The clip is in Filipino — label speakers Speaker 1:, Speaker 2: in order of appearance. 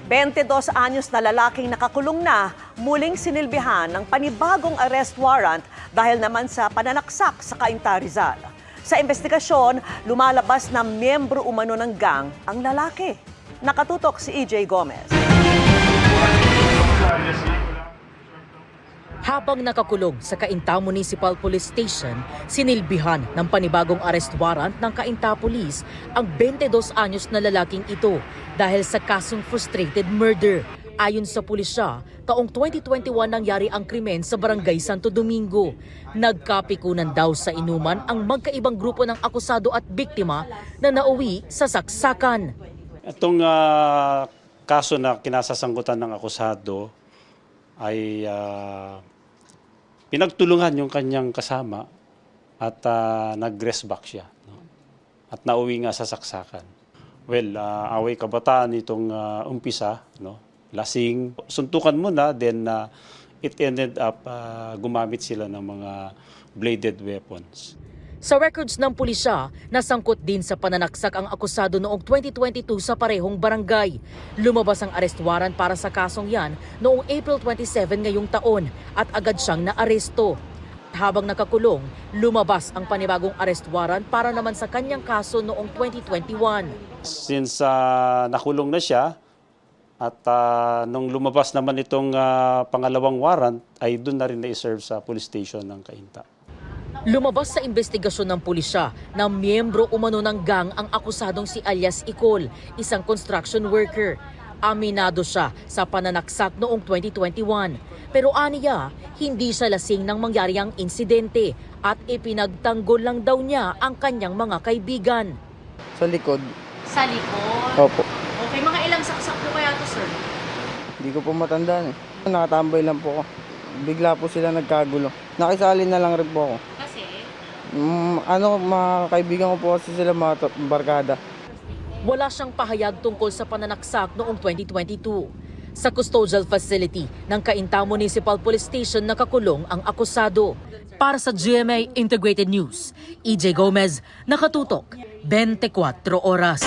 Speaker 1: 22 anyos na lalaking nakakulong na muling sinilbihan ng panibagong arrest warrant dahil naman sa pananaksak sa Cainta, Rizal. Sa investigasyon, lumalabas na miyembro umano ng gang ang lalaki. Nakatutok si EJ Gomez.
Speaker 2: Habang nakakulong sa Cainta Municipal Police Station, sinilbihan ng panibagong arrest warrant ng Cainta Police ang 22 anyos na lalaking ito dahil sa kasong frustrated murder. Ayon sa pulisya, taong 2021 nangyari ang krimen sa Barangay Santo Domingo. Nagkapikunan daw sa inuman ang magkaibang grupo ng akusado at biktima na nauwi sa saksakan.
Speaker 3: Itong kaso na kinasasangkutan ng akusado ay pinagtulungan yung kanyang kasama at nag-rest back siya. No? At nauwi nga sa saksakan. Well, away kabataan itong umpisa, no? Lasing, suntukan muna, then it ended up gumamit sila ng mga bladed weapons.
Speaker 2: Sa records ng pulisya, nasangkot din sa pananaksak ang akusado noong 2022 sa parehong barangay. Lumabas ang arrest warrant para sa kasong yan noong April 27 ngayong taon at agad siyang naaresto. Habang nakakulong, lumabas ang panibagong arrest warrant para naman sa kanyang kaso noong 2021.
Speaker 3: Since nakulong na siya at nung lumabas naman itong pangalawang warrant ay doon na rin na-serve sa police station ng Cainta.
Speaker 2: Lumabas sa investigasyon ng pulisya na miyembro umano ng gang ang akusadong si alias Icol, isang construction worker. Aminado siya sa pananaksak noong 2021. Pero aniya, hindi siya lasing nang mangyari ang insidente at ipinagtanggol lang daw niya ang kanyang mga kaibigan.
Speaker 4: Sa likod.
Speaker 5: Sa likod?
Speaker 4: Opo.
Speaker 5: Okay, mga ilang saksak po kaya to, sir?
Speaker 4: Hindi ko po matandaan eh. Nakatambay lang po ako. Bigla po sila nagkagulo. Nakisali na lang rin po ako.
Speaker 5: Kasi?
Speaker 4: Mga kaibigan ko po kasi sila mga barkada.
Speaker 2: Wala siyang pahayag tungkol sa pananaksak noong 2022. Sa custodial facility ng Cainta Municipal Police Station nakakulong ang akusado. Para sa GMA Integrated News, EJ Gomez, nakatutok, 24 oras.